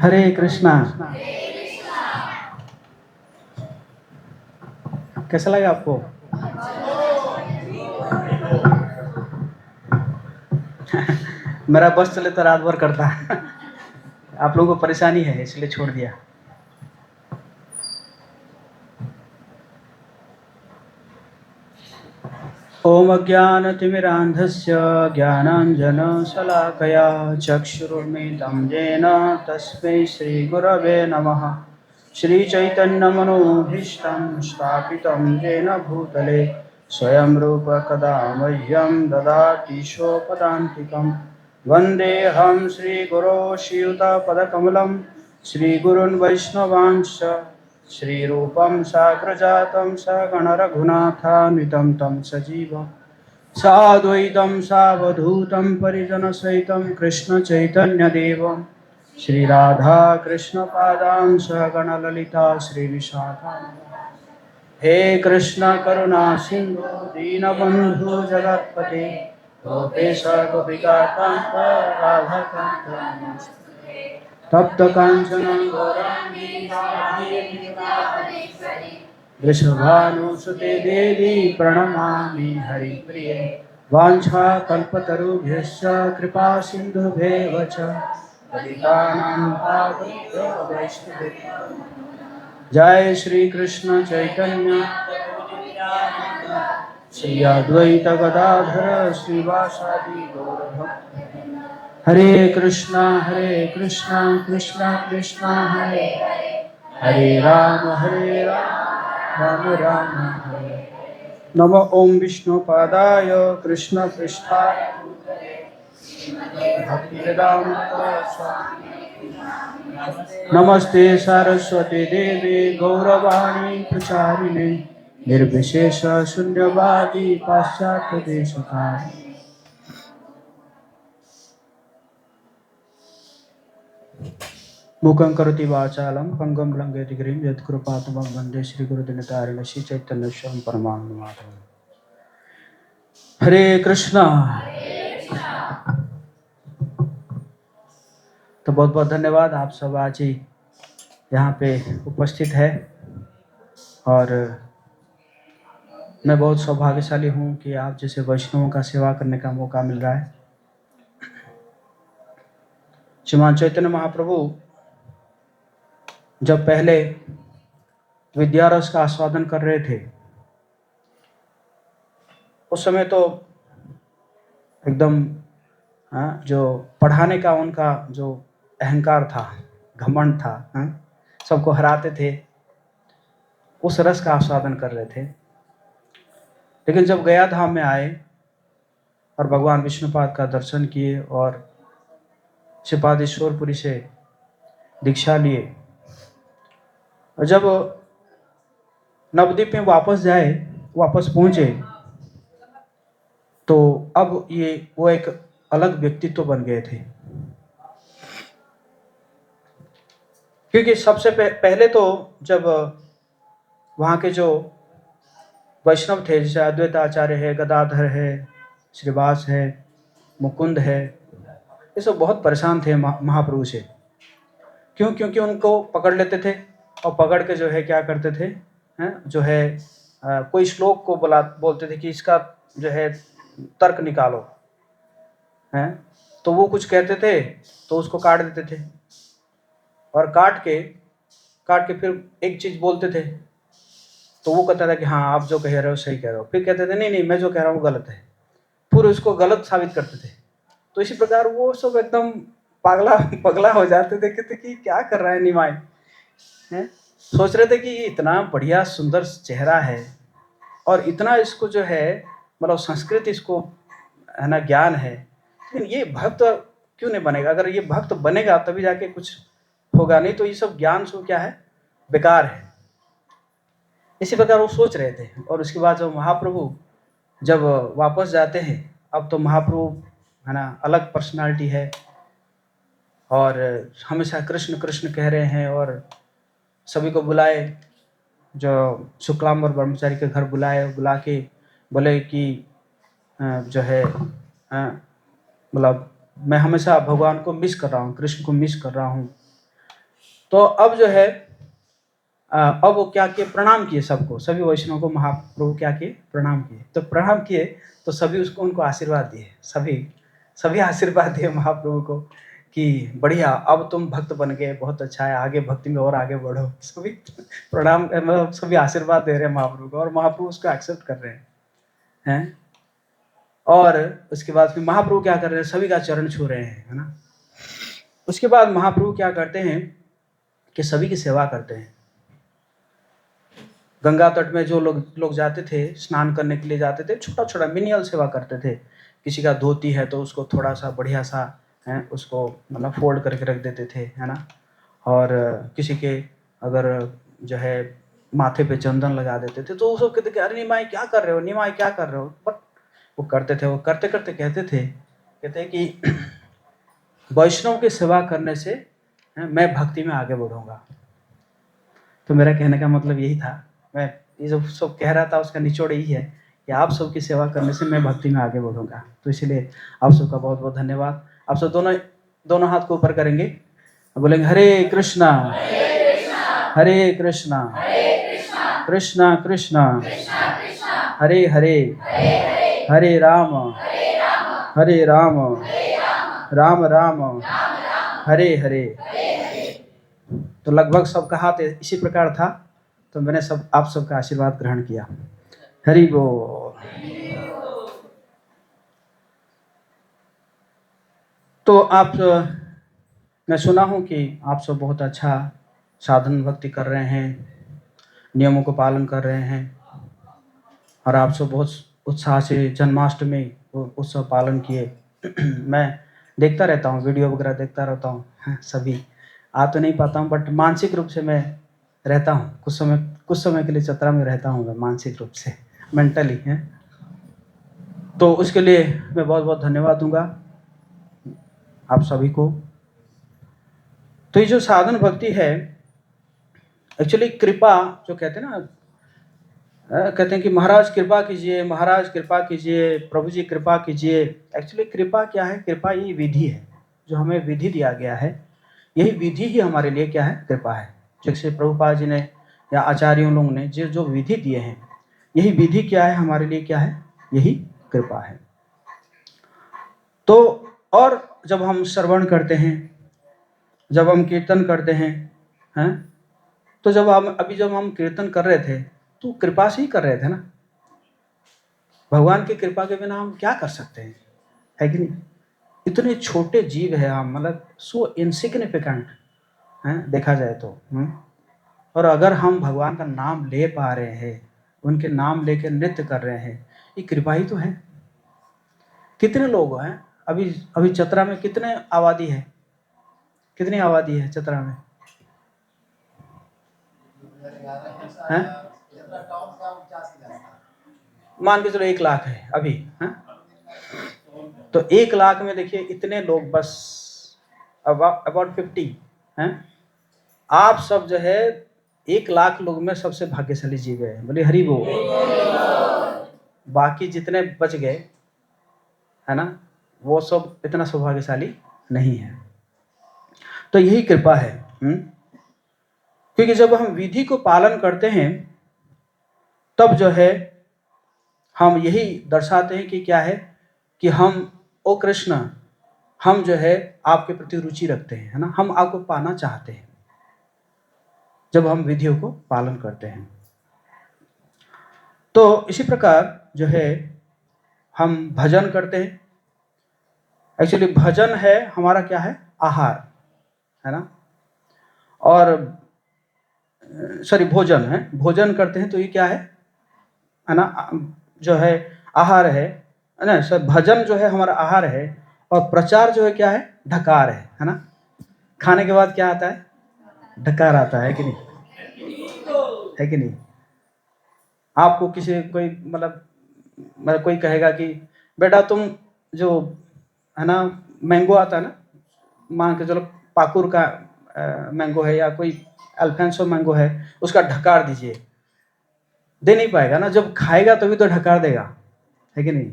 हरे कृष्णा। कैसा लगा आपको? मेरा बस चले तो रात भर करता। आप लोगों को परेशानी है इसलिए छोड़ दिया। ओम अज्ञानतिमिरान्धस्य ज्ञानाञ्जनशलाकया चक्षुरुन्मिलितं येन तस्मै श्रीगुरवे नमः। श्रीचैतन्यमनोभीष्टं स्थापितं येन भूतले स्वयं रूप कदा मह्यं ददाति स्वपदान्तिकं। वन्देऽहं श्रीगुरो श्रीयुतपदकमलं श्रीगुरुन् वैष्णवांश्च श्रीरूपं साग्रजातं सगणरघुनाथान्वितं तं सजीवं साद्वैतं सावधूतं परिजनसहितं कृष्णचैतन्यदेवं श्रीराधाकृष्णपादां सगणललिता श्रीविशाखान्वितां। हे कृष्ण करुणा सिंधु दीनबंधु जगत्पते गोपेश गोपिकाकांत राधाकांत नमोस्तुते। तप्त कांचन गौरांगी राधे वृषभानुसुते देवी प्रणमामि हरिप्रिये। वाञ्छाकल्पतरुभ्यश्च कृपा सिन्धुभ्येव च पतितानां पावनेभ्यो वैष्णवेभ्यो। जय श्री कृष्ण चैतन्य श्री अद्वैत गदाधर श्रीवासादि गौरभक्तवृंद। हरे कृष्णा कृष्णा कृष्णा हरे हरे राम राम राम हरे। नमो ओम विष्णुपादाय कृष्ण पृष्ठाय भक्तिवेदांत स्वामी नमस्ते सरस्वती देवी गौरवाणी प्रचारिणे निर्विशेष शून्यवादी पाश्चात्य देशकारिणे। मूकं करोति वाचालं पंगुं लंघयति गिरिं यत्कृपातमहं वन्दे श्रीगुरुदिनतारिणं श्रीचैतन्येश्वरं परमानन्दमाधवम्। हरे कृष्णा। तो बहुत बहुत धन्यवाद, आप सब आज ही यहाँ पे उपस्थित है और मैं बहुत सौभाग्यशाली हूँ कि आप जैसे वैष्णवों का सेवा करने का मौका मिल रहा है। श्रीमान चैतन्य महाप्रभु जब पहले विद्यारस का आस्वादन कर रहे थे उस समय तो एकदम जो पढ़ाने का उनका जो अहंकार था, घमंड था, सबको हराते थे, उस रस का आस्वादन कर रहे थे। लेकिन जब गया धाम में आए और भगवान विष्णुपाद का दर्शन किए और श्रीपाद ईश्वरपुरी से दीक्षा लिए और जब नवद्वीप में वापस पहुंचे तो अब वो एक अलग व्यक्तित्व बन गए थे। क्योंकि सबसे पहले तो जब वहाँ के जो वैष्णव थे, जैसे अद्वैत आचार्य है, गदाधर है, श्रीवास है, मुकुंद है, ये सब बहुत परेशान थे महाप्रभु से। क्यों? क्योंकि उनको पकड़ लेते थे और पकड़ के जो है क्या करते थे, जो है कोई श्लोक को बोलते थे कि इसका जो है तर्क निकालो, तो वो कुछ कहते थे तो उसको काट देते थे और काट के फिर एक चीज बोलते थे तो वो कहता था कि हाँ आप जो कह रहे हो सही कह रहे हो। फिर कहते थे नहीं मैं जो कह रहा हूँ गलत है, फिर उसको गलत साबित करते थे। तो इसी प्रकार वो सब एकदम पगला हो जाते थे, कहते कि क्या कर रहा है निमाय, सोच रहे थे कि इतना बढ़िया सुंदर चेहरा है और इतना इसको जो है मतलब संस्कृत इसको है ना ज्ञान है, लेकिन ये भक्त क्यों नहीं बनेगा? अगर ये भक्त बनेगा तभी जाके कुछ होगा, नहीं तो ये सब ज्ञान सो क्या है, बेकार है। इसी प्रकार वो सोच रहे थे। और उसके बाद जब महाप्रभु जब वापस जाते हैं, अब तो महाप्रभु है ना अलग पर्सनालिटी है और हमेशा कृष्ण कृष्ण कह रहे हैं और सभी को बुलाए, जो शुक्लांबर ब्रह्मचारी के घर बुला के बोले कि जो है मतलब मैं हमेशा भगवान को मिस कर रहा हूँ, कृष्ण को मिस कर रहा हूँ तो अब जो है अब वो क्या किए, प्रणाम किए सबको, सभी वैष्णव को महाप्रभु क्या किए, प्रणाम किए। तो प्रणाम किए तो सभी उसको उनको आशीर्वाद दिए, सभी सभी आशीर्वाद दिए महाप्रभु को कि बढ़िया, अब तुम भक्त बन गए, बहुत अच्छा है, आगे भक्ति में और आगे बढ़ो। सभी प्रणाम मतलब सभी आशीर्वाद दे रहे हैं महाप्रभु को, और महाप्रभु उसको एक्सेप्ट कर रहे हैं। और उसके बाद फिर महाप्रभु क्या कर रहे हैं, सभी का चरण छू रहे हैं, है ना। उसके बाद महाप्रभु क्या करते हैं कि सभी की सेवा करते हैं। गंगा तट में जो लोग जाते थे, स्नान करने के लिए जाते थे, छोटा छोटा मिनियल सेवा करते थे। किसी का धोती है तो उसको थोड़ा सा बढ़िया सा है, उसको मतलब फोल्ड करके रख देते थे, है ना। और किसी के अगर जो है माथे पे चंदन लगा देते थे, तो वो सब कहते थे, अरे निमाई क्या कर रहे हो, निमाई क्या कर रहे हो। बट वो करते थे, वो करते करते कहते कि वैष्णव की सेवा करने से मैं भक्ति में आगे बढ़ूंगा। तो मेरा कहने का मतलब यही था, मैं ये जो सब कह रहा था उसका निचोड़ यही है कि आप सबकी सेवा करने से मैं भक्ति में आगे बढ़ूंगा। तो इसलिए आप सबका बहुत बहुत धन्यवाद। आप सब दोनों हाथ को ऊपर करेंगे, बोलेंगे हरे कृष्णा हरे कृष्णा कृष्णा कृष्णा हरे हरे हरे राम राम राम हरे हरे। तो लगभग सबका हाथ इसी प्रकार था। तो मैंने आप सबका आशीर्वाद ग्रहण किया। हरि बोल। तो मैं सुना हूँ कि आप सब बहुत अच्छा साधन भक्ति कर रहे हैं, नियमों को पालन कर रहे हैं, और आप सब बहुत उत्साह से जन्माष्टमी उत्सव पालन किए। मैं देखता रहता हूँ, वीडियो वगैरह देखता रहता हूँ, सभी आ तो नहीं पाता हूँ, बट मानसिक रूप से मैं रहता हूँ। कुछ समय के लिए चतरा में रहता हूँ मैं, मानसिक रूप से, मेंटली है। तो उसके लिए मैं बहुत बहुत धन्यवाद दूंगा आप सभी को। तो ये जो साधन भक्ति है, एक्चुअली कृपा जो कहते हैं ना, कहते हैं कि महाराज कृपा कीजिए, महाराज कृपा कीजिए, प्रभु जी कृपा कीजिए। एक्चुअली कृपा क्या है? कृपा ये विधि है, जो हमें विधि दिया गया है। यही विधि ही हमारे लिए क्या है? कृपा है। जैसे प्रभुपाद जी ने या आचार्यों लोगों ने जो विधि दिए हैं, यही विधि क्या है हमारे लिए? क्या है? यही कृपा है। तो और जब हम श्रवण करते हैं, जब हम कीर्तन करते हैं, तो जब हम कीर्तन कर रहे थे तो कृपा से ही कर रहे थे ना। भगवान की कृपा के बिना हम क्या कर सकते हैं, है कि नहीं? इतने छोटे जीव है हम, मतलब सो इनसिग्निफिकेंट हैं देखा जाए तो। और अगर हम भगवान का नाम ले पा रहे हैं, उनके नाम लेकर नृत्य कर रहे हैं, ये कृपा ही तो है। कितने लोग हैं अभी चतरा में? कितने आबादी है? कितनी आबादी है चतरा में? हैं? मान के चलो 1 लाख है अभी, हैं? तो 1 लाख में देखिए इतने लोग, बस अबाउट 50 हैं। आप सब जो है 1 लाख लोग में सबसे भाग्यशाली जीव है, बोले हरि बोल। बाकी जितने बच गए, है ना, वो सब इतना सौभाग्यशाली नहीं है। तो यही कृपा है। क्योंकि जब हम विधि को पालन करते हैं, तब जो है हम यही दर्शाते हैं कि क्या है, कि हम, ओ कृष्ण, हम जो है आपके प्रति रुचि रखते हैं, है ना, हम आपको पाना चाहते हैं जब हम विधियों को पालन करते हैं। तो इसी प्रकार जो है हम भजन करते हैं। एक्चुअली भजन है हमारा क्या है? आहार, है ना। और सॉरी, भोजन है, भोजन करते हैं तो ये क्या है ना, जो है आहार है ना। सर भजन जो है हमारा आहार है, और प्रचार जो है क्या है? ढकार है ना। खाने के बाद क्या आता है? ढकार आता है कि नहीं? है कि नहीं? आपको कोई मतलब कोई कहेगा कि बेटा तुम जो है ना मैंगो आता है ना, मान के चलो पाकुर का मैंगो है या कोई अल्फेंसो मैंगो है, उसका ढकार दीजिए, दे नहीं पाएगा ना। जब खाएगा तभी तो ढकार देगा, है कि नहीं?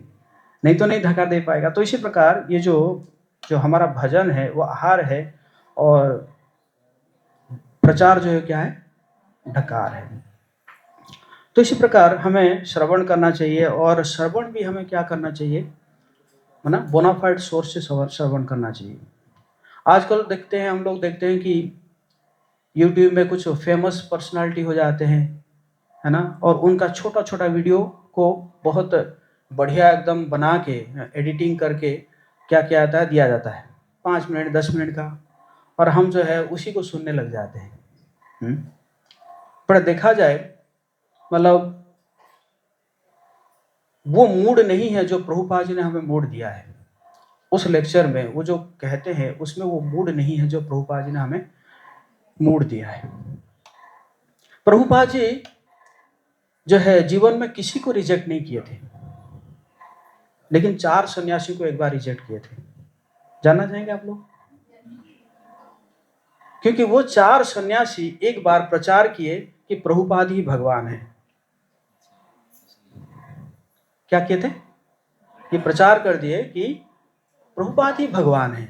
नहीं तो नहीं ढकार दे पाएगा। तो इसी प्रकार ये जो हमारा भजन है वो आहार है, और प्रचार जो है क्या है, ढकार है। तो इसी प्रकार हमें श्रवण करना चाहिए, और श्रवण भी हमें क्या करना चाहिए, है ना, बोनाफाइड सोर्स से श्रवण करना चाहिए। आजकल देखते हैं, हम लोग देखते हैं कि यूट्यूब में कुछ फेमस पर्सनालिटी हो जाते हैं, है ना, और उनका छोटा छोटा वीडियो को बहुत बढ़िया एकदम बना के एडिटिंग करके क्या किया जाता है, दिया जाता है 5 मिनट 10 मिनट का, और हम जो है उसी को सुनने लग जाते हैं। पर देखा जाए, मतलब वो मूड नहीं है जो प्रभुपाद जी ने हमें मूड दिया है। उस लेक्चर में वो जो कहते हैं उसमें वो मूड नहीं है जो प्रभुपाद जी ने हमें मूड दिया है। प्रभुपाद जी जो है जीवन में किसी को रिजेक्ट नहीं किए थे, लेकिन 4 सन्यासी को एक बार रिजेक्ट किए थे। जानना चाहेंगे आप लोग? क्योंकि वो 4 सन्यासी एक बार प्रचार किए कि प्रभुपाद ही भगवान है। क्या किए थे? ये प्रचार कर दिए कि प्रभुपाद ही भगवान है।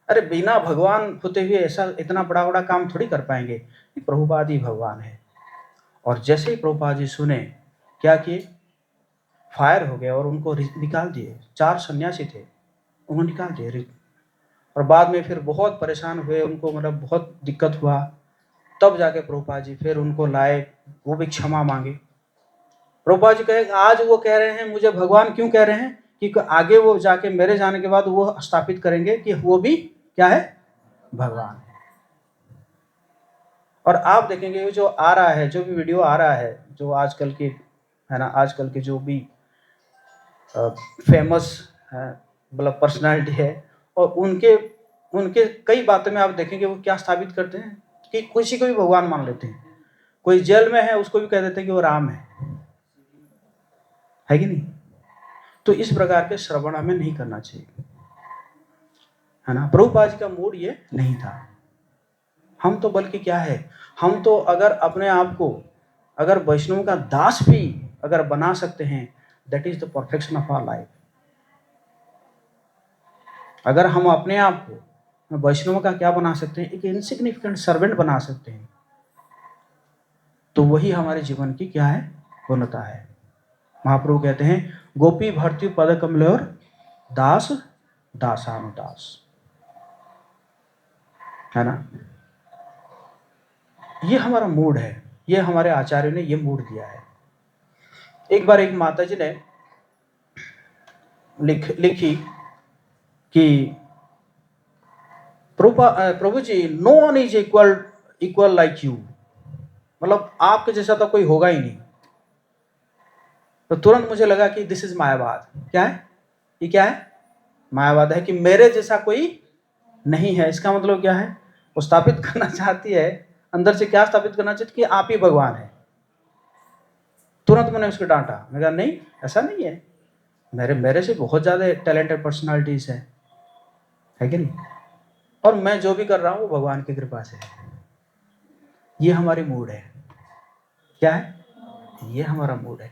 अरे बिना भगवान होते हुए ऐसा इतना बड़ा बड़ा काम थोड़ी कर पाएंगे कि प्रभुपाद ही भगवान है। और जैसे ही प्रभुपाद जी सुने, क्या किए, फायर हो गए और उनको निकाल दिए। 4 सन्यासी थे, उन्होंने निकाल दिए। और बाद में फिर बहुत परेशान हुए, उनको मतलब बहुत दिक्कत हुआ। तब जाके प्रभुपाद जी फिर उनको लाए, वो भी क्षमा मांगे। प्रभुपाद जी कहे आज वो कह रहे हैं मुझे भगवान, क्यों कह रहे हैं कि आगे वो जाके मेरे जाने के बाद वो स्थापित करेंगे कि वो भी क्या है, भगवान है। और आप देखेंगे जो आ रहा है, जो भी वीडियो आ रहा है, जो आजकल की है ना, आजकल के जो भी फेमस मतलब पर्सनालिटी है, और उनके उनके कई बातों में आप देखेंगे वो क्या स्थापित करते हैं कि किसी को भी भगवान मान लेते हैं। कोई जेल में है उसको भी कह देते हैं कि वो राम है कि नहीं? तो इस प्रकार के श्रवण हमें नहीं करना चाहिए, है ना। प्रभुपाद जी का मूड ये नहीं था। हम तो बल्कि क्या है, हम तो अगर अपने आप को अगर वैष्णव का दास भी अगर बना सकते हैं, that is the perfection of our life. अगर हम अपने आप को वैष्णव का क्या बना सकते हैं, एक इनसिग्निफिकेंट सर्वेंट बना सकते हैं, तो वही हमारे जीवन की क्या है, पूर्णता है। महाप्रभु कहते हैं गोपी भर्त्यु पद कमलोर दास दासानुदास, है ना। ये हमारा मूड है, ये हमारे आचार्य ने ये मूड दिया है। एक बार एक माता जी ने लिखी कि प्रभु जी, no one is equal like you, मतलब आपके जैसा तो कोई होगा ही नहीं। तो तुरंत मुझे लगा कि दिस इज मायावाद। क्या है ये? क्या है? मायावाद है कि मेरे जैसा कोई नहीं है। इसका मतलब क्या है? वो स्थापित करना चाहती है अंदर से, क्या स्थापित करना चाहती है कि आप ही भगवान है। तुरंत मैंने उसको डांटा, मैं कहा नहीं, ऐसा नहीं है, मेरे से बहुत ज्यादा टैलेंटेड पर्सनालिटीज है कि नहीं, और मैं जो भी कर रहा हूं वो भगवान की कृपा से है। ये हमारी मूड है। क्या है? ये हमारा मूड है।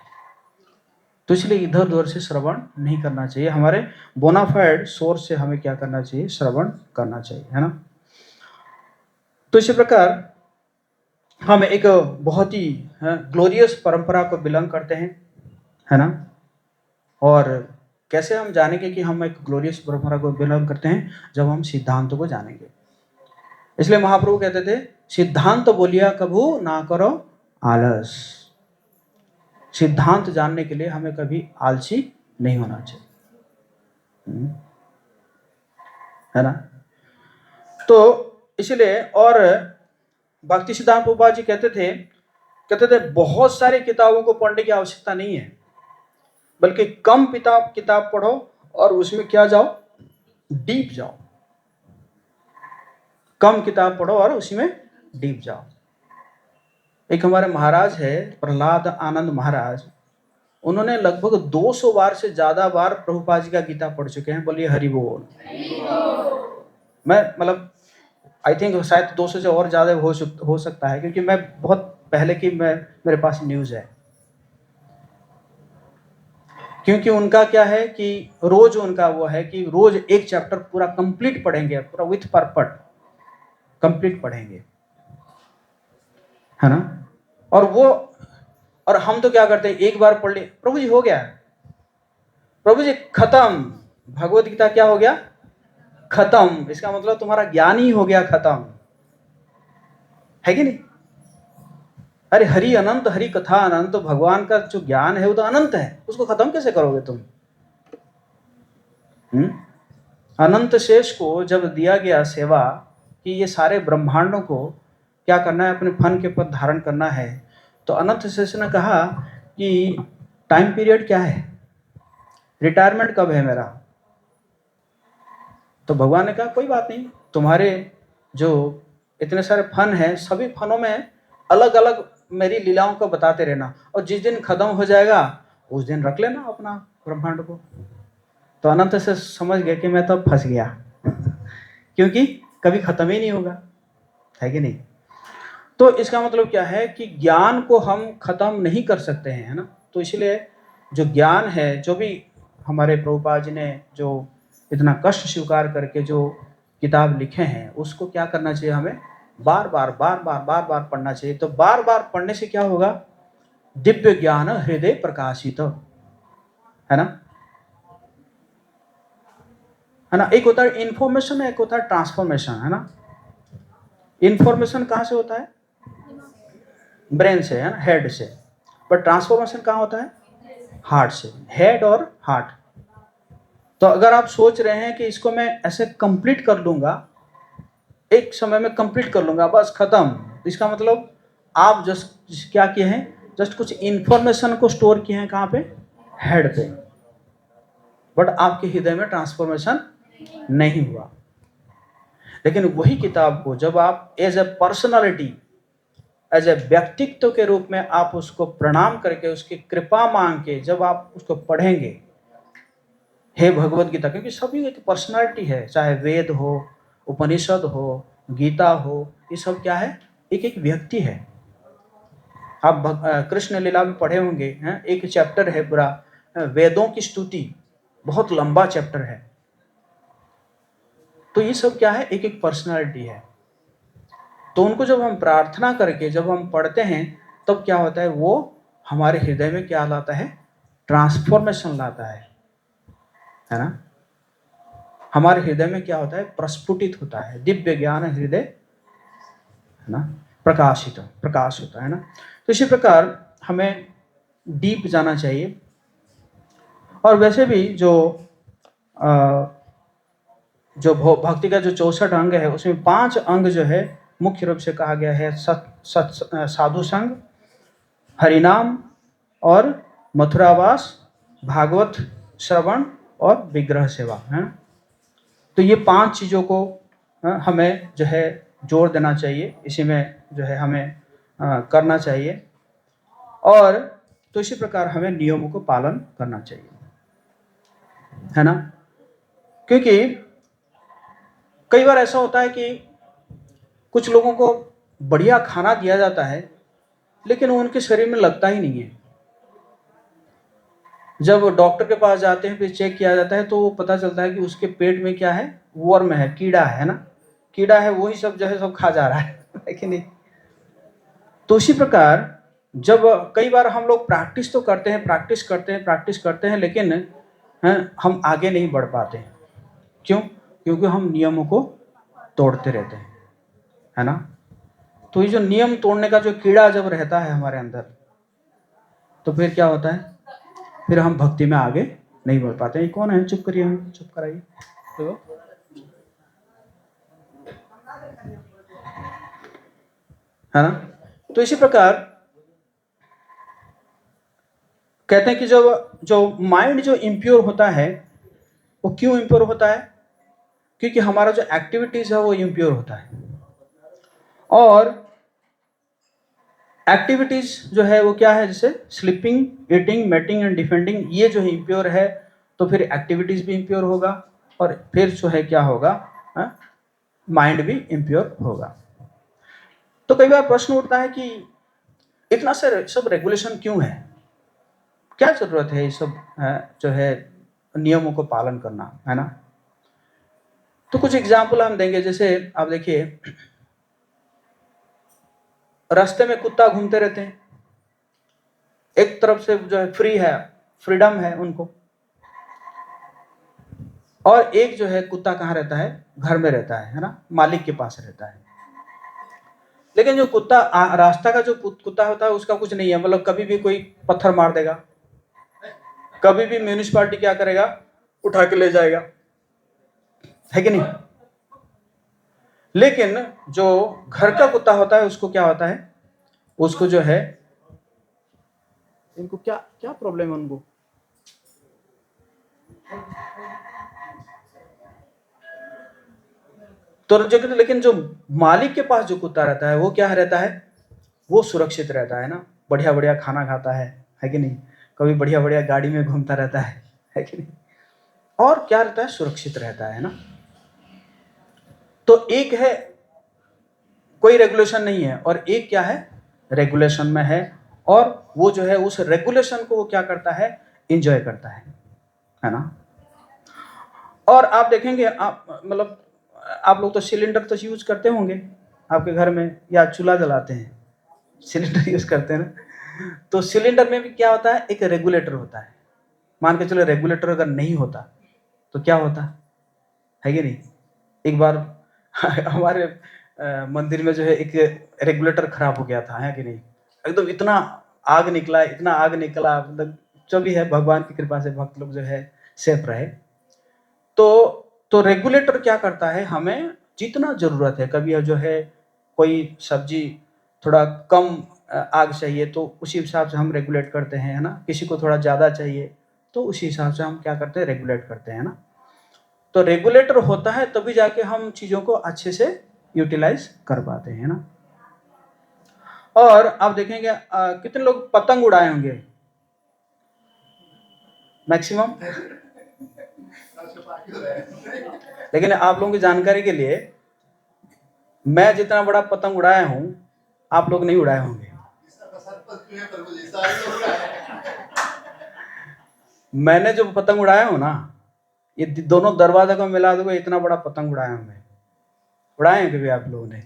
तो इसलिए इधर उधर से श्रवण नहीं करना चाहिए, हमारे बोनाफाइड सोर्स से हमें क्या करना चाहिए, श्रवण करना चाहिए, है ना। तो इसी प्रकार हम एक बहुत ही ग्लोरियस परंपरा को बिलोंग करते हैं, है ना। और कैसे हम जानेंगे कि हम एक ग्लोरियस परंपरा को बिलोंग करते हैं? जब हम सिद्धांतों को जानेंगे। इसलिए महाप्रभु कहते थे सिद्धांत बोलिया कभू ना करो आलस। सिद्धांत जानने के लिए हमें कभी आलसी नहीं होना चाहिए, है ना। तो इसलिए, और भक्ति सिद्धांत प्रभुपाद जी कहते थे बहुत सारी किताबों को पढ़ने की आवश्यकता नहीं है, बल्कि कम किताब पढ़ो और उसमें क्या जाओ, डीप जाओ। कम किताब पढ़ो और उसमें डीप जाओ। एक हमारे महाराज है प्रहलाद आनंद महाराज, उन्होंने लगभग 200 बार से ज्यादा बार प्रभुपाद जी का गीता पढ़ चुके हैं। बोलिए हरि बोल। मैं मतलब आई थिंक शायद 200 से और ज्यादा हो सकता है, क्योंकि मैं बहुत पहले की मेरे पास न्यूज है। क्योंकि उनका क्या है कि रोज उनका वो है कि रोज एक चैप्टर पूरा कंप्लीट पढ़ेंगे, पूरा विथ परपट कंप्लीट पढ़ेंगे। है ना। और हम तो क्या करते हैं, एक बार पढ़ ले, प्रभु जी हो गया, प्रभु जी खत्म, भगवत गीता क्या हो गया, खत्म। इसका मतलब तुम्हारा ज्ञान ही हो गया खत्म, है कि नहीं। अरे हरि अनंत, हरि कथा अनंत, भगवान का जो ज्ञान है वो तो अनंत है, उसको खत्म कैसे करोगे तुम। अनंत शेष को जब दिया गया सेवा कि ये सारे ब्रह्मांडों को क्या करना है, अपने फन के पद धारण करना है, तो अनंत शेष ने कहा कि टाइम पीरियड क्या है, रिटायरमेंट कब है मेरा। तो भगवान ने कहा कोई बात नहीं, तुम्हारे जो इतने सारे फन हैं, सभी फनों में अलग अलग मेरी लीलाओं को बताते रहना, और जिस दिन खत्म हो जाएगा उस दिन रख लेना अपना ब्रह्मांड को। तो अनंत से समझ गया कि मैं तो फंस गया क्योंकि कभी खत्म ही नहीं होगा, है कि नहीं। तो इसका मतलब क्या है कि ज्ञान को हम खत्म नहीं कर सकते हैं, है ना। तो इसलिए जो ज्ञान है, जो भी हमारे प्रभुपाद जी ने जो इतना कष्ट स्वीकार करके जो किताब लिखे हैं, उसको क्या करना चाहिए, हमें बार बार पढ़ना चाहिए। तो बार बार पढ़ने से क्या होगा, दिव्य ज्ञान हृदय प्रकाशित, है ना, है ना। एक होता है इंफॉर्मेशन, एक होता है ट्रांसफॉर्मेशन, है ना। इंफॉर्मेशन कहाँ से होता है, ब्रेन से, है ना, हेड से। पर ट्रांसफॉर्मेशन कहाँ होता है, हार्ट से, हेड और हार्ट। तो अगर आप सोच रहे हैं कि इसको मैं ऐसे कंप्लीट कर लूंगा, एक समय में कंप्लीट कर लूंगा बस खत्म, इसका मतलब आप जस्ट क्या किए हैं, जस्ट कुछ इंफॉर्मेशन को स्टोर किए हैं, कहाँ पे, हेड पे, बट आपके हृदय में ट्रांसफॉर्मेशन नहीं हुआ। लेकिन वही किताब को जब आप as a personality, as a व्यक्तित्व के रूप में आप उसको प्रणाम करके, उसकी कृपा मांग के जब आप उसको पढ़ेंगे, हे भगवत गीता, क्योंकि सभी एक पर्सनालिटी है, चाहे वेद हो, उपनिषद हो, गीता हो, ये सब क्या है, एक एक व्यक्ति है। आप कृष्ण लीला में पढ़े होंगे, हैं, एक चैप्टर है पूरा वेदों की स्तुति, बहुत लंबा चैप्टर है। तो ये सब क्या है, एक एक पर्सनालिटी है। तो उनको जब हम प्रार्थना करके जब हम पढ़ते हैं, तब क्या होता है, वो हमारे हृदय में क्या लाता है, ट्रांसफॉर्मेशन लाता है ना। हमारे हृदय में क्या होता है, प्रस्फुटित होता है, दिव्य ज्ञान हृदय, है ना, प्रकाश होता है ना। तो इसी प्रकार हमें डीप जाना चाहिए। और वैसे भी जो भक्ति का जो 64 अंग है, उसमें 5 अंग जो है मुख्य रूप से कहा गया है, साधु संग, हरिनाम और मथुरावास, भागवत श्रवण और विग्रह सेवा, है। तो ये 5 चीज़ों को हमें जो है जोर देना चाहिए, इसी में जो है हमें करना चाहिए। और तो इसी प्रकार हमें नियमों को पालन करना चाहिए, है ना। क्योंकि कई बार ऐसा होता है कि कुछ लोगों को बढ़िया खाना दिया जाता है, लेकिन वो उनके शरीर में लगता ही नहीं है। जब डॉक्टर के पास जाते हैं, फिर चेक किया जाता है, तो वो पता चलता है कि उसके पेट में क्या है, वर्म है, कीड़ा है ना, कीड़ा है, वही सब जो है सब खा जा रहा है कि नहीं। तो इसी प्रकार जब कई बार हम लोग प्रैक्टिस तो करते हैं, प्रैक्टिस करते हैं, लेकिन हम आगे नहीं बढ़ पाते हैं। क्यों? क्योंकि हम नियमों को तोड़ते रहते हैं, है ना। तो ये जो नियम तोड़ने का जो कीड़ा जब रहता है हमारे अंदर, तो फिर क्या होता है, फिर हम भक्ति में आगे नहीं बढ़ पाते हैं। कौन है, चुप करिए, चुप कराइए, तो है ना। तो इसी प्रकार कहते हैं कि जो माइंड जो इम्प्योर होता है, वो क्यों इम्प्योर होता है, क्योंकि हमारा जो एक्टिविटीज है वो इम्प्योर होता है। और एक्टिविटीज जो है वो क्या है, जैसे sleeping, eating, mating and defending, ये जो है इम्प्योर है, तो फिर एक्टिविटीज भी इम्प्योर होगा, और फिर जो है क्या होगा, माइंड भी इम्प्योर होगा। तो कई बार प्रश्न उठता है कि इतना से सब रेगुलेशन क्यों है, क्या जरूरत है ये सब जो है नियमों को पालन करना, है ना। तो कुछ एग्जाम्पल हम देंगे। जैसे आप देखिए, रास्ते में कुत्ता घूमते रहते हैं, एक तरफ से जो है फ्री है, फ्रीडम है उनको, और एक जो है कुत्ता कहाँ रहता है, घर में रहता है ना, मालिक के पास रहता है। लेकिन जो कुत्ता रास्ता का जो कुत्ता होता है उसका कुछ नहीं है, मतलब कभी भी कोई पत्थर मार देगा, कभी भी म्यूनिसिपालिटी क्या करेगा, उठा के ले जाएगा, है कि नहीं। लेकिन जो घर का कुत्ता होता है उसको क्या होता है, उसको जो है, इनको क्या क्या प्रॉब्लम है उनको, तो लेकिन जो मालिक के पास जो कुत्ता रहता है वो क्या रहता है, वो सुरक्षित रहता है ना, बढ़िया बढ़िया खाना खाता है कि नहीं, कभी बढ़िया बढ़िया गाड़ी में घूमता रहता है कि नहीं, और क्या रहता है, सुरक्षित रहता है ना। तो एक है कोई रेगुलेशन नहीं है, और एक क्या है, रेगुलेशन में है, और वो जो है उस रेगुलेशन को वो क्या करता है, एंजॉय करता है ना। और आप देखेंगे, आप मतलब आप लोग तो सिलेंडर तो यूज करते होंगे आपके घर में, या चूल्हा जलाते हैं, सिलेंडर यूज करते हैं ना। तो सिलेंडर में भी क्या होता है, एक रेगुलेटर होता है। मान के चलो रेगुलेटर अगर नहीं होता तो क्या होता है कि नहीं। एक बार हमारे मंदिर में जो है एक रेगुलेटर खराब हो गया था, है कि नहीं, एकदम इतना आग निकला, इतना आग निकला, मतलब जो भी है भगवान की कृपा से भक्त लोग जो है सेफ रहे। तो रेगुलेटर क्या करता है, हमें जितना जरूरत है, कभी जो है कोई सब्जी थोड़ा कम आग चाहिए तो उसी हिसाब से हम रेगुलेट करते हैं, है ना। किसी को थोड़ा ज़्यादा चाहिए तो उसी हिसाब से हम क्या करते हैं, रेगुलेट करते हैं ना। तो रेगुलेटर होता है तभी जाके हम चीज़ों को अच्छे से यूटिलाइज कर पाते हैं ना। और आप देखेंगे कितने लोग पतंग उड़ाए होंगे मैक्सिमम। लेकिन आप लोगों की जानकारी के लिए, मैं जितना बड़ा पतंग उड़ाया हूं आप लोग नहीं उड़ाए होंगे। मैंने जो पतंग उड़ाया हूं ना, ये दोनों दरवाजा को मिला दो, इतना बड़ा पतंग उड़ाया हूं मैं। उड़ाए हैं कभी आप लोगों ने,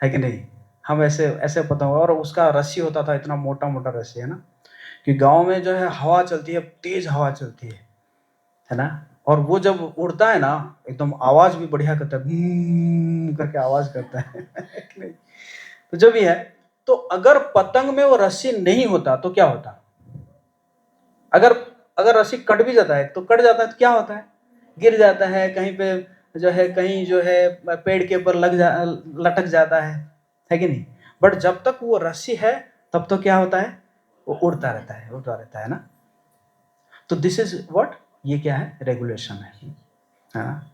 है कि नहीं। हम ऐसे ऐसे पतंग, और उसका रस्सी होता था इतना मोटा मोटा रस्सी, है ना, कि गांव में जो है हवा चलती है, तेज हवा चलती है ना, और वो जब उड़ता है ना एकदम आवाज भी बढ़िया करता है, करके आवाज करता है। तो जो भी है, तो अगर पतंग में वो रस्सी नहीं होता तो क्या होता, अगर अगर रस्सी कट भी जाता है तो कट जाता है तो क्या होता है, गिर जाता है कहीं पे, जो है कहीं जो है पेड़ के ऊपर लटक जाता है कि नहीं। बट जब तक वो रस्सी है तब तो क्या होता है, वो उड़ता रहता है ना। तो दिस इज व्हाट, ये क्या है, रेगुलेशन है ना।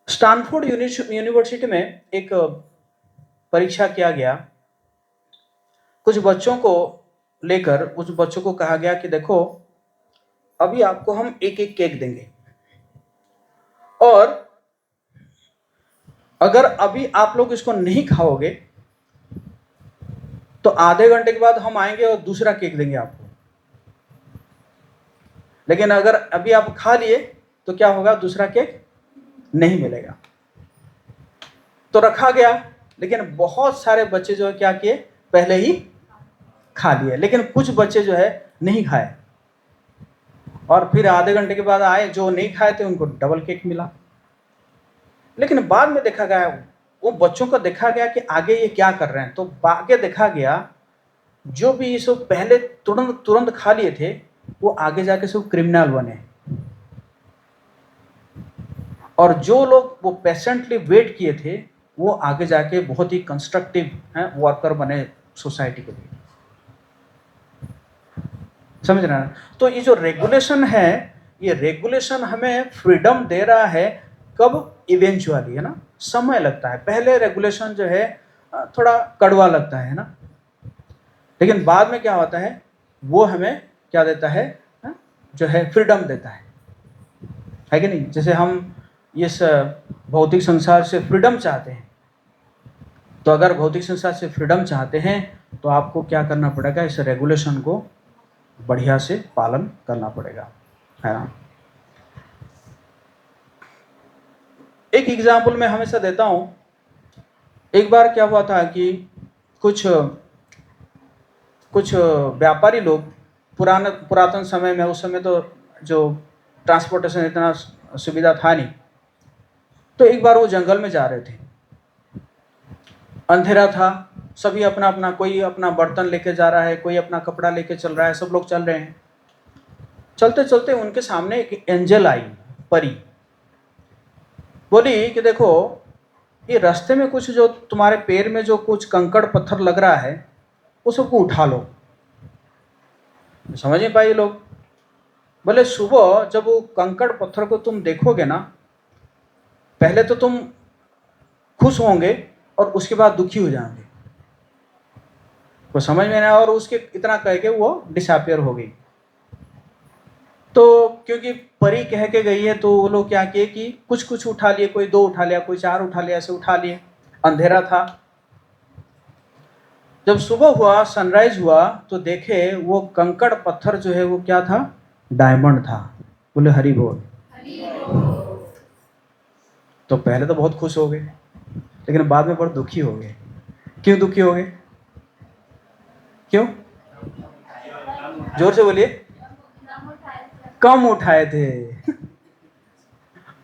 स्टैनफोर्ड यूनिवर्सिटी में एक परीक्षा किया गया, कुछ बच्चों को लेकर उस बच्चों को कहा गया कि देखो अभी आपको हम एक एक केक देंगे, और अगर अभी आप लोग इसको नहीं खाओगे तो आधे घंटे के बाद हम आएंगे और दूसरा केक देंगे आपको। लेकिन अगर अभी आप खा लिए तो क्या होगा, दूसरा केक नहीं मिलेगा। तो रखा गया, लेकिन बहुत सारे बच्चे जो है क्या किए, पहले ही खा लिए, लेकिन कुछ बच्चे जो है नहीं खाए, और फिर आधे घंटे के बाद आए, जो नहीं खाए थे उनको डबल केक मिला। लेकिन बाद में देखा गया, वो बच्चों को देखा गया कि आगे ये क्या कर रहे हैं, तो आगे देखा गया जो भी ये सब पहले तुरंत तुरंत खा लिए थे वो आगे जाके सब क्रिमिनल बने, और जो लोग वो पेशेंटली वेट किए थे वो आगे जाके बहुत ही कंस्ट्रक्टिव वर्कर बने सोसाइटी के लिए। समझ रहे हैं। तो ये जो रेगुलेशन है, ये रेगुलेशन हमें फ्रीडम दे रहा है, कब, इवेंचुअली, है ना, समय लगता है। पहले रेगुलेशन जो है थोड़ा कड़वा लगता है ना, लेकिन बाद में क्या होता है, वो हमें क्या देता है, जो है फ्रीडम देता है कि नहीं। जैसे हम इस भौतिक संसार से फ्रीडम चाहते हैं, तो अगर भौतिक संसार से फ्रीडम चाहते हैं तो आपको क्या करना पड़ेगा, इस रेगुलेशन को बढ़िया से पालन करना पड़ेगा, है ना। एक एग्जाम्पल मैं हमेशा देता हूं, एक बार क्या हुआ था कि कुछ कुछ व्यापारी लोग पुरातन समय में, उस समय तो जो ट्रांसपोर्टेशन इतना सुविधा था नहीं, तो एक बार वो जंगल में जा रहे थे, अंधेरा था, सभी अपना अपना, कोई अपना बर्तन लेके जा रहा है, कोई अपना कपड़ा लेके चल रहा है, सब लोग चल रहे हैं। चलते चलते उनके सामने एक एंजल आई, परी। बोली कि देखो, ये रास्ते में कुछ जो तुम्हारे पैर में जो कुछ कंकड़ पत्थर लग रहा है, वो सबको उठा लो। समझ नहीं पाए लोग। बोले सुबह जब वो कंकड़ पत्थर को तुम देखोगे ना, पहले तो तुम खुश होंगे और उसके बाद दुखी हो जाएंगे। वो समझ में ना, और उसके इतना कह के वो डिसअपियर हो गई। तो क्योंकि परी कह के गई है, तो वो लोग क्या किए कि कुछ कुछ उठा लिए, कोई 2 उठा लिया, कोई 4 उठा लिया, ऐसे उठा लिए। अंधेरा था। जब सुबह हुआ, सनराइज हुआ, तो देखे वो कंकड़ पत्थर जो है वो क्या था, डायमंड था। बोले हरि बोल। तो पहले तो बहुत खुश हो गए, लेकिन बाद में बहुत दुखी हो गए। क्यों दुखी हो गए? क्यों? जोर से बोलिए। कम उठाए थे।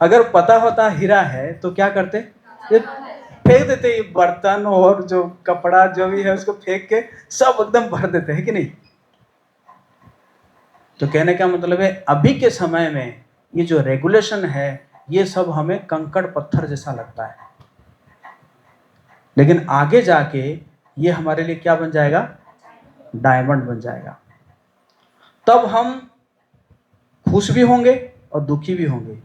अगर पता होता हीरा है तो क्या करते? ये फेंक देते, ये बर्तन और जो कपड़ा जो भी है उसको फेंक के सब एकदम भर देते हैं कि नहीं। तो कहने का मतलब है, अभी के समय में ये जो रेगुलेशन है, ये सब हमें कंकड़ पत्थर जैसा लगता है, लेकिन आगे जाके ये हमारे लिए क्या बन जाएगा? डायमंड बन जाएगा। तब हम खुश भी होंगे और दुखी भी होंगे।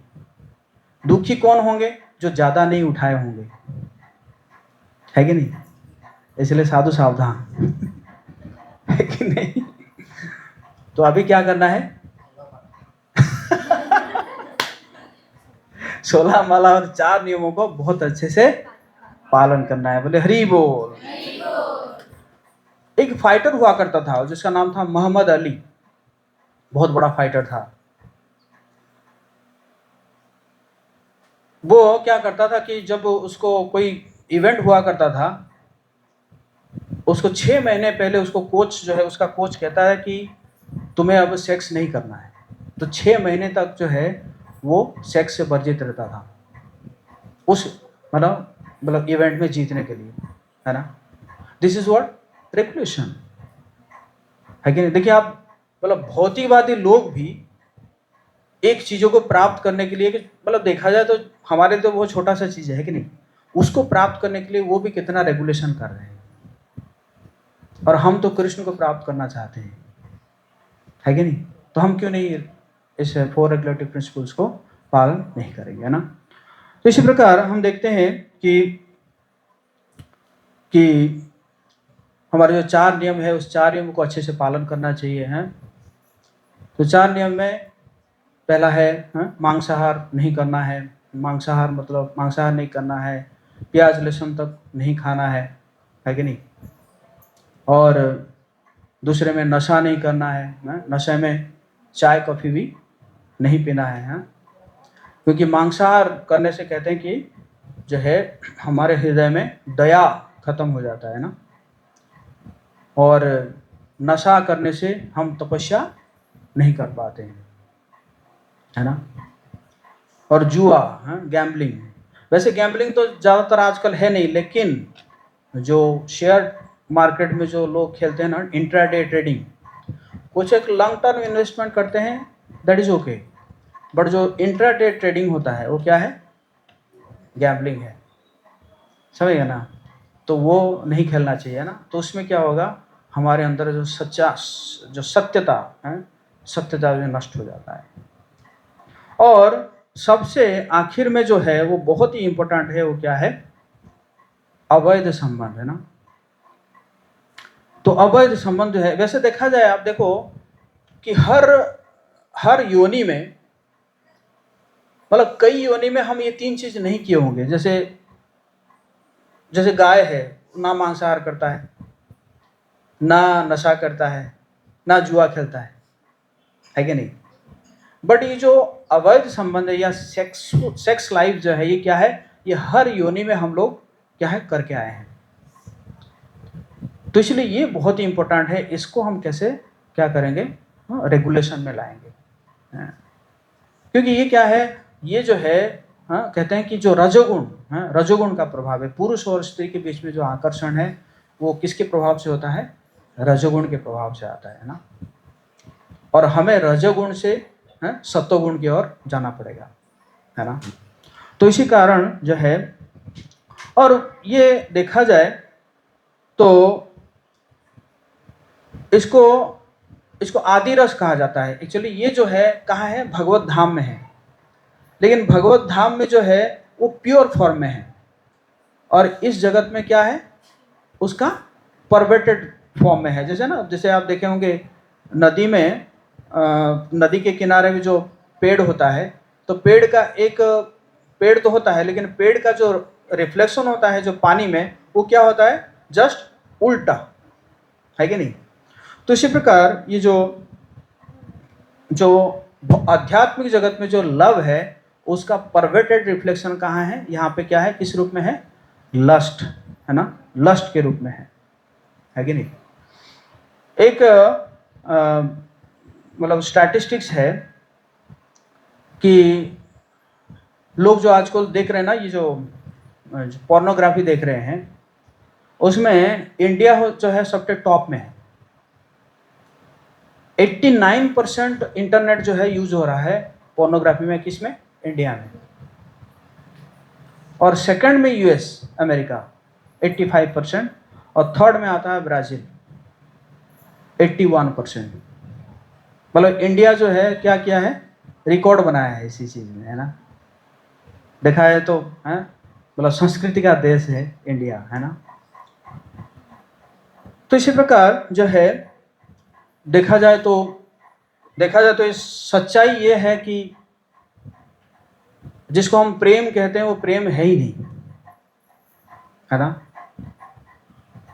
दुखी कौन होंगे? जो ज्यादा नहीं उठाए होंगे, है कि नहीं? इसलिए साधु सावधान। है कि नहीं? तो अभी क्या करना है? 16 माला और 4 नियमों को बहुत अच्छे से पालन करना है। बोले हरि बोल। एक फाइटर हुआ करता था जिसका नाम था मोहम्मद अली। बहुत बड़ा फाइटर था। वो क्या करता था कि जब उसको कोई इवेंट हुआ करता था, उसको 6 महीने पहले उसको कोच जो है, उसका कोच कहता है कि तुम्हें अब सेक्स नहीं करना है। तो 6 महीने तक जो है वो सेक्स से वर्जित रहता था, उस मतलब इवेंट में जीतने के लिए, है ना। दिस इज व्हाट रेगुलेशन है कि नहीं? देखिए आप, भौतिकवादी लोग भी एक चीजों को प्राप्त करने के लिए, देखा जाए तो हमारे तो वो छोटा सा चीज है कि नहीं, उसको प्राप्त करने के लिए वो भी कितना रेगुलेशन कर रहे हैं। और हम तो कृष्ण को प्राप्त करना चाहते हैं, है कि नहीं? तो हम क्यों नहीं इस 4 रेगुलेटरी प्रिंसिपल्स को पालन नहीं करेंगे, है ना। तो इसी प्रकार हम देखते हैं कि हमारे जो 4 नियम है, उस 4 नियम को अच्छे से पालन करना चाहिए, हैं। तो 4 नियम में पहला है, मांसाहार नहीं करना है। मांसाहार मतलब मांसाहार नहीं करना है, प्याज लहसुन तक नहीं खाना है कि नहीं। और दूसरे में नशा नहीं करना है, नशे में चाय कॉफ़ी भी नहीं पीना है, क्योंकि मांसाहार करने से कहते हैं कि जो है हमारे हृदय में दया खत्म हो जाता है ना। और नशा करने से हम तपस्या नहीं कर पाते हैं, है ना। और जुआ, गैम्बलिंग। वैसे गैम्बलिंग तो ज़्यादातर आजकल है नहीं, लेकिन जो शेयर मार्केट में जो लोग खेलते हैं ना, इंट्राडे ट्रेडिंग, कुछ एक लॉन्ग टर्म इन्वेस्टमेंट करते हैं, दैट इज ओके। बट जो इंट्राडे ट्रेडिंग होता है वो क्या है? गैम्बलिंग है, समझ गए ना। तो वो नहीं खेलना चाहिए ना। तो उसमें क्या होगा, हमारे अंदर जो सत्यता है, सत्यता जो नष्ट हो जाता है। और सबसे आखिर में जो है वो बहुत ही इंपॉर्टेंट है, वो क्या है? अवैध संबंध, है ना। तो अवैध संबंध जो है, वैसे देखा जाए, आप देखो कि हर योनि में, कई योनि में हम ये 3 चीज नहीं किए होंगे। जैसे गाय है, ना मांसाहार करता है, ना नशा करता है, ना जुआ खेलता है कि नहीं। बट ये जो अवैध संबंध है या सेक्स लाइफ जो है, ये क्या है? ये हर योनि में हम लोग क्या है करके आए हैं। तो इसलिए ये बहुत ही इंपॉर्टेंट है, इसको हम कैसे क्या करेंगे, रेगुलेशन में लाएंगे। क्योंकि ये क्या है, ये जो है कहते हैं कि जो रजोगुण रजोगुण का प्रभाव है, पुरुष और स्त्री के बीच में जो आकर्षण है वो किसके प्रभाव से होता है, रजोगुण के प्रभाव से आता है ना। और हमें रजोगुण से सत्वगुण की ओर जाना पड़ेगा, है ना। तो इसी कारण जो है, और ये देखा जाए तो इसको आदि रस कहा जाता है। एक्चुअली ये जो है कहाँ है, भगवत धाम में है, लेकिन भगवत धाम में जो है वो प्योर फॉर्म में है, और इस जगत में क्या है, उसका परवर्टेड फॉर्म में है। जैसे ना, जैसे आप देखे होंगे नदी में, नदी के किनारे में जो पेड़ होता है, तो पेड़ का एक पेड़ तो होता है, लेकिन पेड़ का जो रिफ्लेक्शन होता है जो पानी में, वो क्या होता है, जस्ट उल्टा, है कि नहीं। तो इसी प्रकार ये जो आध्यात्मिक जगत में जो लव है, उसका परवर्टेड रिफ्लेक्शन कहाँ है, यहाँ पे क्या है, किस रूप में है, लस्ट, है ना, लस्ट के रूप में है कि नहीं। एक मतलब स्टैटिस्टिक्स है कि लोग जो आजकल देख रहे हैं ना, ये जो पोर्नोग्राफी देख रहे हैं, उसमें इंडिया जो है सबसे टॉप में है। 89% इंटरनेट जो है यूज हो रहा है पोर्नोग्राफी में, किसमें, इंडिया में। और सेकंड में यूएस अमेरिका 85%, और थर्ड में आता है ब्राजील 81%। मतलब इंडिया जो है क्या किया है, रिकॉर्ड बनाया है इसी चीज में, है ना। देखा है तो है, मतलब संस्कृति का देश है इंडिया, है ना। तो इसी प्रकार जो है देखा जाए तो इस सच्चाई ये है कि जिसको हम प्रेम कहते हैं वो प्रेम है ही नहीं, है ना।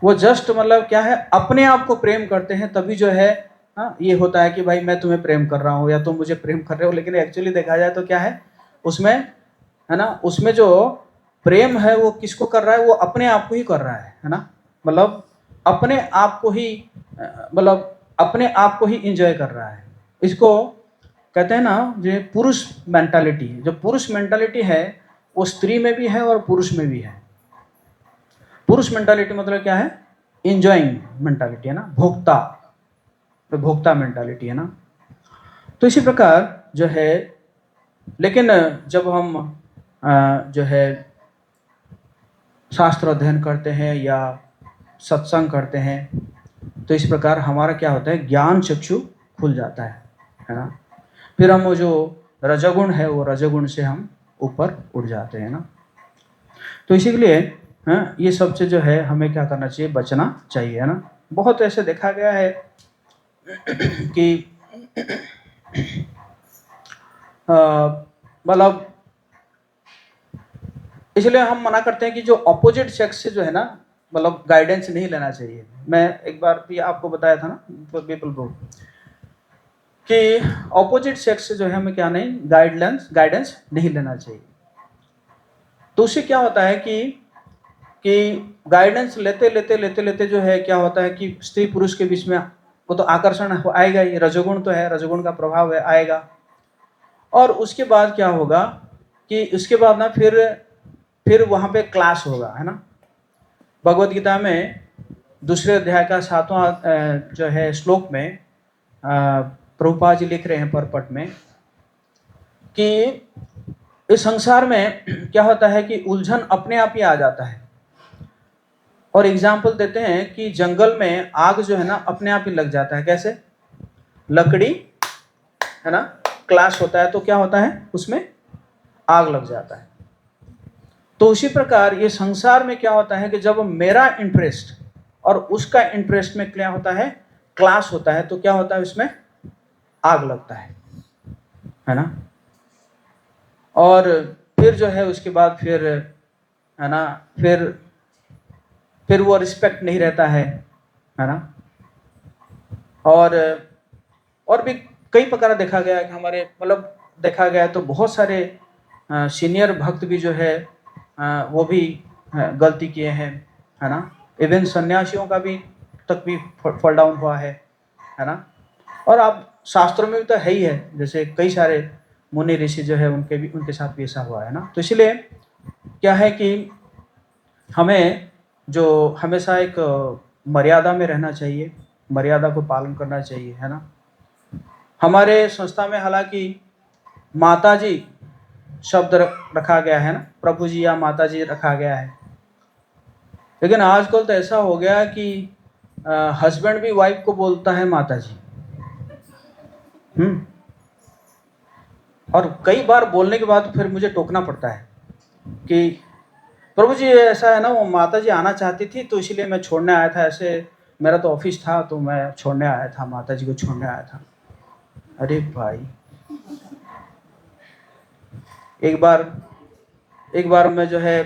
वो जस्ट मतलब क्या है, अपने आप को प्रेम करते हैं, तभी जो है ये होता है कि भाई मैं तुम्हें प्रेम कर रहा हूँ या तुम मुझे प्रेम कर रहे हो। लेकिन एक्चुअली देखा जाए तो क्या है उसमें, है ना, उसमें जो प्रेम है वो किसको कर रहा है, वो अपने आप को ही कर रहा है ना। मतलब अपने आप को ही, मतलब अपने आप को ही इंजॉय कर रहा है। इसको कहते हैं ना, जो पुरुष मेंटालिटी, जो पुरुष मेंटालिटी है वो स्त्री में भी है और पुरुष में भी है। पुरुष मेंटालिटी मतलब क्या है, इंजॉइंग मेंटालिटी, है ना, भोक्ता, तो भोक्ता मेंटालिटी, है ना। तो इसी प्रकार जो है, लेकिन जब हम जो है शास्त्र अध्ययन करते हैं या सत्संग करते हैं, तो इस प्रकार हमारा क्या होता है, ज्ञान चक्षु खुल जाता है ना। फिर हम वो जो रजोगुण है, वो रजोगुण से हम ऊपर उठ जाते हैं ना। तो इसी के लिए ये सबसे जो है हमें क्या करना चाहिए, बचना चाहिए, है ना। बहुत ऐसे देखा गया है कि मतलब इसलिए हम मना करते हैं कि जो अपोजिट सेक्स से जो है ना, मतलब गाइडेंस नहीं लेना चाहिए। मैं एक बार भी आपको बताया था ना, पीपल को, कि अपोजिट सेक्स से जो है हमें क्या नहीं, गाइडेंस नहीं लेना चाहिए। तो उससे क्या होता है कि गाइडेंस लेते लेते लेते लेते जो है क्या होता है कि स्त्री पुरुष के बीच में वो तो आकर्षण आएगा ही, रजोगुण तो है, रजोगुण का प्रभाव है, आएगा। और उसके बाद क्या होगा कि उसके बाद ना फिर वहां पे क्लास होगा, है ना। भगवत गीता में दूसरे अध्याय का 7वां जो है श्लोक में प्रभुपाद जी लिख रहे हैं परपट में कि इस संसार में क्या होता है कि उलझन अपने आप ही आ जाता है। और एग्जाम्पल देते हैं कि जंगल में आग जो है ना अपने आप ही लग जाता है। कैसे, लकड़ी, है ना, क्लाश होता है तो क्या होता है, उसमें आग लग जाता है। तो उसी प्रकार ये संसार में क्या होता है कि जब मेरा इंटरेस्ट और उसका इंटरेस्ट में क्या होता है, क्लाश होता है, तो क्या होता है, उसमें आग लगता है ना। और फिर जो है उसके बाद फिर, है ना, फिर वो रिस्पेक्ट नहीं रहता है ना। और भी कई प्रकार देखा गया है कि हमारे, मतलब देखा गया तो बहुत सारे सीनियर भक्त भी जो है वो भी गलती किए हैं, है ना। इवन सन्यासियों का भी तक भी फॉल डाउन हुआ है ना। और आप शास्त्रों में भी तो है ही है, जैसे कई सारे मुनि ऋषि जो है उनके साथ भी ऐसा हुआ है ना। तो इसलिए क्या है कि हमें जो हमेशा एक मर्यादा में रहना चाहिए, मर्यादा को पालन करना चाहिए, है ना। हमारे संस्था में हालांकि माता जी शब्द रखा गया है ना, प्रभु जी या माता जी रखा गया है, लेकिन आजकल तो ऐसा हो गया कि हस्बैंड भी वाइफ को बोलता है माता जी। और कई बार बोलने के बाद फिर मुझे टोकना पड़ता है कि प्रभु जी ऐसा है ना, वो माता जी आना चाहती थी तो इसीलिए मैं छोड़ने आया था, ऐसे मेरा तो ऑफिस था तो मैं छोड़ने आया था, माता जी को छोड़ने आया था। अरे भाई, एक बार मैं जो है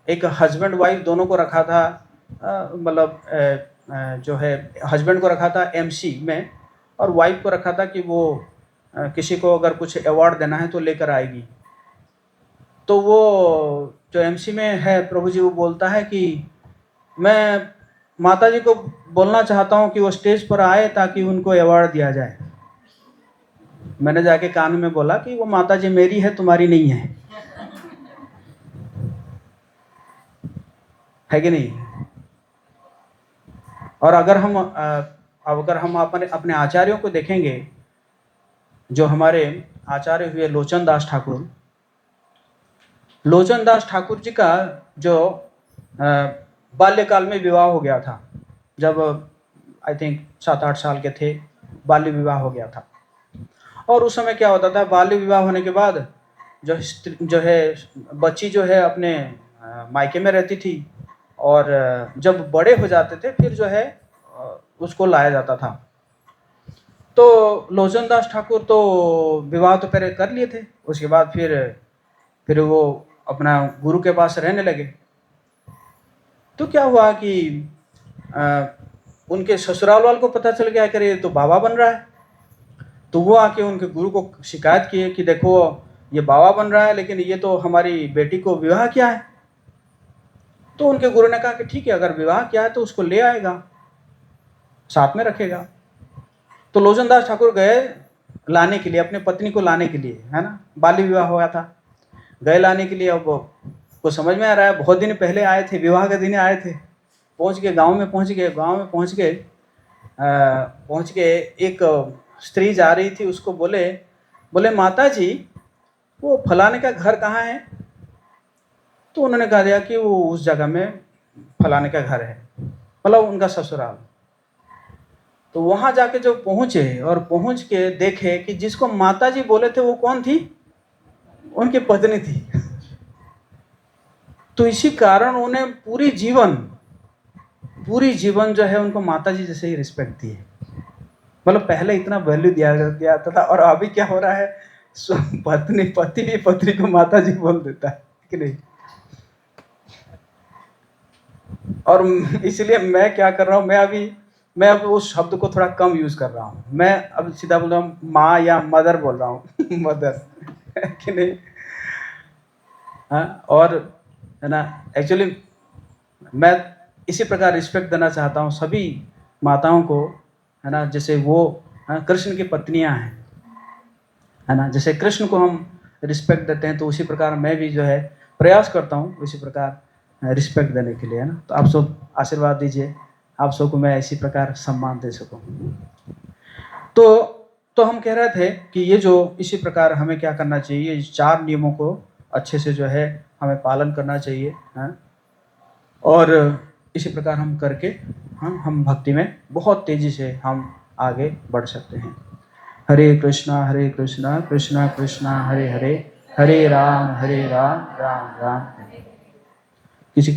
एक हस्बैंड वाइफ दोनों को रखा था, मतलब जो है हस्बैंड को रखा था एमसी में, और वाइफ को रखा था कि वो किसी को अगर कुछ अवार्ड देना है तो लेकर आएगी। तो वो जो एमसी में है प्रभु जी, वो बोलता है कि मैं माता जी को बोलना चाहता हूँ कि वो स्टेज पर आए ताकि उनको अवार्ड दिया जाए। मैंने जाके कान में बोला कि वो माता जी मेरी है, तुम्हारी नहीं है कि नहीं। और अगर हम अपने आचार्यों को देखेंगे, जो हमारे आचार्य हुए लोचन दास ठाकुर जी का जो बाल्यकाल में विवाह हो गया था, जब आई थिंक 7-8 साल के थे, बाल्य विवाह हो गया था। और उस समय क्या होता था, बाल्य विवाह होने के बाद जो है बच्ची जो है अपने मायके में रहती थी, और जब बड़े हो जाते थे फिर जो है उसको लाया जाता था। तो लोचन दास ठाकुर तो विवाह तो पहले कर लिए थे, उसके बाद फिर वो अपना गुरु के पास रहने लगे। तो क्या हुआ कि उनके ससुराल वाल को पता चल गया कि ये तो बाबा बन रहा है। तो वो आके उनके गुरु को शिकायत किए कि देखो ये बाबा बन रहा है, लेकिन ये तो हमारी बेटी को विवाह किया है। तो उनके गुरु ने कहा कि ठीक है, अगर विवाह किया है तो उसको ले आएगा, साथ में रखेगा। तो लोचन दास ठाकुर गए लाने के लिए, अपने पत्नी को लाने के लिए, है ना, बाल्य विवाह हुआ था, गए लाने के लिए। अब को समझ में आ रहा है, बहुत दिन पहले आए थे, विवाह के दिन आए थे, पहुंच गए गांव में पहुंच गए एक स्त्री जा रही थी, उसको बोले माता जी वो फलाने का घर कहाँ है। तो उन्होंने कहा दिया कि वो उस जगह में फलाने का घर है, मतलब उनका ससुराल। तो वहां जाके जो पहुंचे और पहुंच के देखे कि जिसको माता जी बोले थे वो कौन थी, उनकी पत्नी थी। तो इसी कारण उन्हें पूरी जीवन जो है उनको माता जी जैसे ही रिस्पेक्ट दी है। मतलब पहले इतना वैल्यू दिया जाता था, और अभी क्या हो रहा है, पति भी पत्नी को माता जी बोल देता है कि नहीं। और इसलिए मैं क्या कर रहा हूँ, मैं अब उस शब्द को थोड़ा कम यूज कर रहा हूँ। मैं अब सीधा बोल रहा हूँ माँ या मदर बोल रहा हूँ मदर कि नहीं। हाँ, और है ना, एक्चुअली मैं इसी प्रकार रिस्पेक्ट देना चाहता हूँ सभी माताओं को, है ना, जैसे वो कृष्ण की पत्नियां हैं, है ना। जैसे कृष्ण को हम रिस्पेक्ट देते हैं तो उसी प्रकार मैं भी जो है प्रयास करता हूँ उसी प्रकार रिस्पेक्ट देने के लिए, है ना। तो आप सब आशीर्वाद दीजिए, आप सबको मैं इसी प्रकार सम्मान दे सकूँ। तो हम कह रहे थे कि ये जो इसी प्रकार हमें क्या करना चाहिए, इस 4 नियमों को अच्छे से जो है हमें पालन करना चाहिए, है? और इसी प्रकार हम करके हम भक्ति में बहुत तेजी से हम आगे बढ़ सकते हैं। हरे कृष्णा कृष्णा कृष्णा हरे हरे, हरे राम राम राम